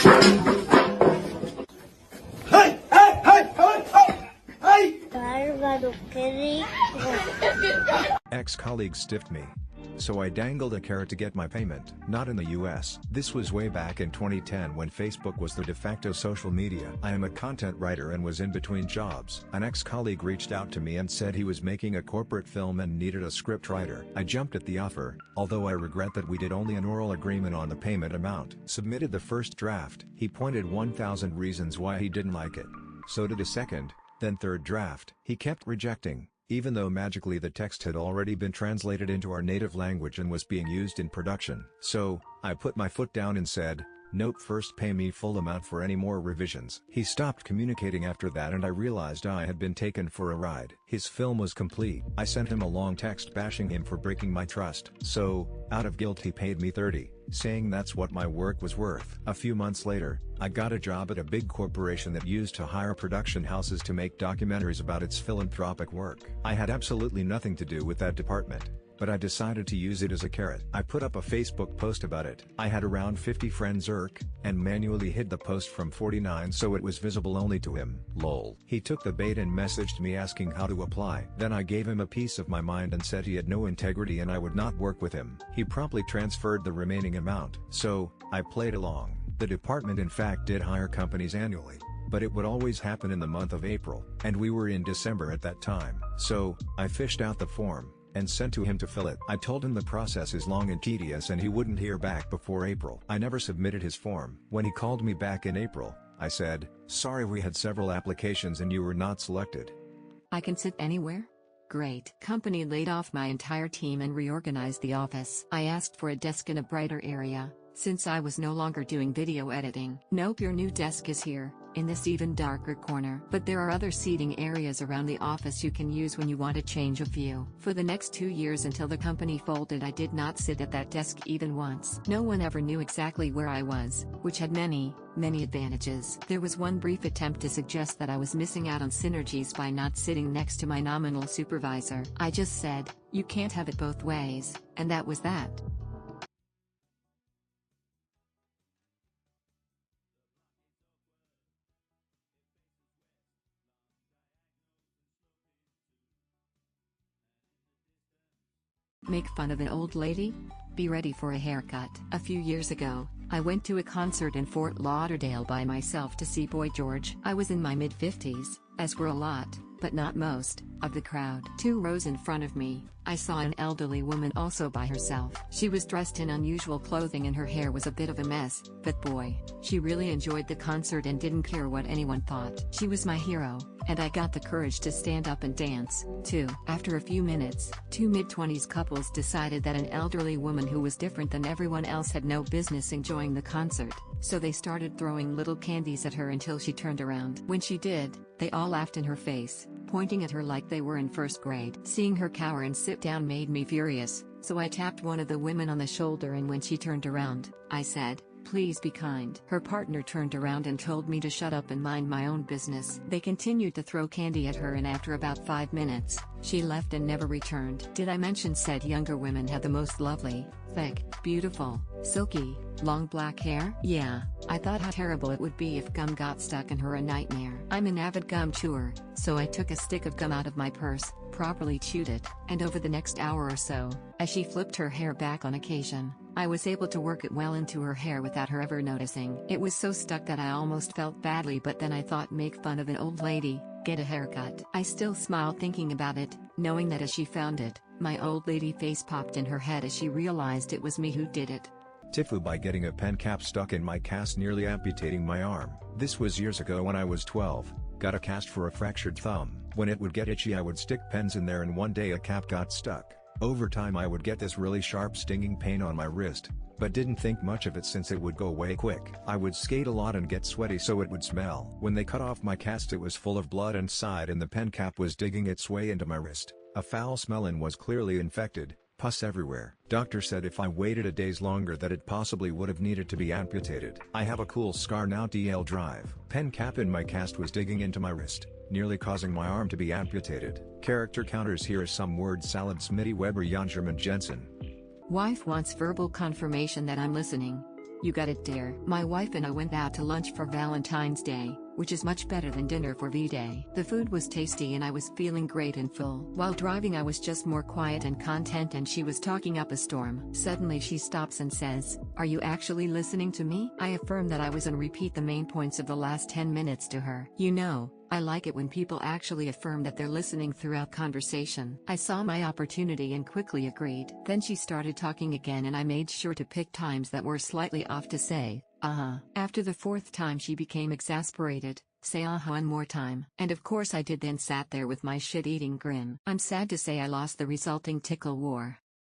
Hey, hey, hey, hey, hey, hey! Bárbaro, qué rico. Ex-colleagues stiffed me. So I dangled a carrot to get my payment. Not in the US. This was way back in 2010 when Facebook was the de facto social media. I am a content writer and was in between jobs. An ex-colleague reached out to me and said he was making a corporate film and needed a script writer. I jumped at the offer, although I regret that we did only an oral agreement on the payment amount. Submitted the first draft. He pointed 1,000 reasons why he didn't like it. So did a second, then third draft. He kept rejecting, even though magically the text had already been translated into our native language and was being used in production. So, I put my foot down and said, "Nope, first pay me full amount for any more revisions." He stopped communicating after that and I realized I had been taken for a ride. His film was complete. I sent him a long text bashing him for breaking my trust. So, out of guilt he paid me $30, saying that's what my work was worth. A few months later, I got a job at a big corporation that used to hire production houses to make documentaries about its philanthropic work. I had absolutely nothing to do with that department, but I decided to use it as a carrot. I put up a Facebook post about it. I had around 50 friends and manually hid the post from 49 so it was visible only to him. Lol. He took the bait and messaged me asking how to apply. Then I gave him a piece of my mind and said he had no integrity and I would not work with him. He promptly transferred the remaining amount. So, I played along. The department in fact did hire companies annually, but it would always happen in the month of April, and we were in December at that time. So, I fished out the form and sent to him to fill it. I told him the process is long and tedious and he wouldn't hear back before April. I never submitted his form. When he called me back in April, I said, "Sorry, we had several applications and you were not selected." I can sit anywhere? Great. Company laid off my entire team and reorganized the office. I asked for a desk in a brighter area, since I was no longer doing video editing. Nope, your new desk is here, in this even darker corner. But there are other seating areas around the office you can use when you want a change of view. For the next 2 years until the company folded, I did not sit at that desk even once. No one ever knew exactly where I was, which had many advantages. There was one brief attempt to suggest that I was missing out on synergies by not sitting next to my nominal supervisor. I just said, "You can't have it both ways," and that was that. Make fun of an old lady? Be ready for a haircut. A few years ago, I went to a concert in Fort Lauderdale by myself to see Boy George. I was in my mid-50s, as were a lot, but not most, of the crowd. 2 rows in front of me, I saw an elderly woman also by herself. She was dressed in unusual clothing and her hair was a bit of a mess, but boy, she really enjoyed the concert and didn't care what anyone thought. She was my hero, and I got the courage to stand up and dance, too. After a few minutes, 2 mid-20s couples decided that an elderly woman who was different than everyone else had no business enjoying the concert, so they started throwing little candies at her until she turned around. When she did, they all laughed in her face, pointing at her like they were in first grade. Seeing her cower and sit down made me furious, so I tapped one of the women on the shoulder and when she turned around, I said, "Please be kind." Her partner turned around and told me to shut up and mind my own business. They continued to throw candy at her and after about 5 minutes, she left and never returned. Did I mention said younger women had the most lovely, thick, beautiful, silky, long black hair? Yeah, I thought how terrible it would be if gum got stuck in her, a nightmare. I'm an avid gum chewer, so I took a stick of gum out of my purse, properly chewed it, and over the next hour or so, as she flipped her hair back on occasion, I was able to work it well into her hair without her ever noticing. It was so stuck that I almost felt badly, but then I thought, make fun of an old lady, get a haircut. I still smile thinking about it, knowing that as she found it, my old lady face popped in her head as she realized it was me who did it. Tifu by getting a pen cap stuck in my cast, nearly amputating my arm. This was years ago when I was 12, got a cast for a fractured thumb. When it would get itchy I would stick pens in there and one day a cap got stuck. Over time I would get this really sharp stinging pain on my wrist, but didn't think much of it since it would go away quick. I would skate a lot and get sweaty so it would smell. When they cut off my cast it was full of blood inside and the pen cap was digging its way into my wrist. A foul smell and was clearly infected, pus everywhere. Doctor said if I waited a days longer that it possibly would have needed to be amputated. I have a cool scar now, DL drive. Pen cap in my cast was digging into my wrist, nearly causing my arm to be amputated. Character counters, here is some word salad. Smitty Weber Jan Jensen. Wife wants verbal confirmation that I'm listening. You got it, dear. My wife and I went out to lunch for Valentine's Day, which is much better than dinner for V-Day. The food was tasty and I was feeling great and full. While driving I was just more quiet and content, and she was talking up a storm. Suddenly she stops and says, "Are you actually listening to me?" I affirm that I was and repeat the main points of the last 10 minutes to her. You know, I like it when people actually affirm that they're listening throughout conversation. I saw my opportunity and quickly agreed. Then she started talking again and I made sure to pick times that were slightly off to say, "Uh-huh." After the fourth time she became exasperated. "Say uh-huh one more time." And of course I did, then sat there with my shit-eating grin. I'm sad to say I lost the resulting tickle war.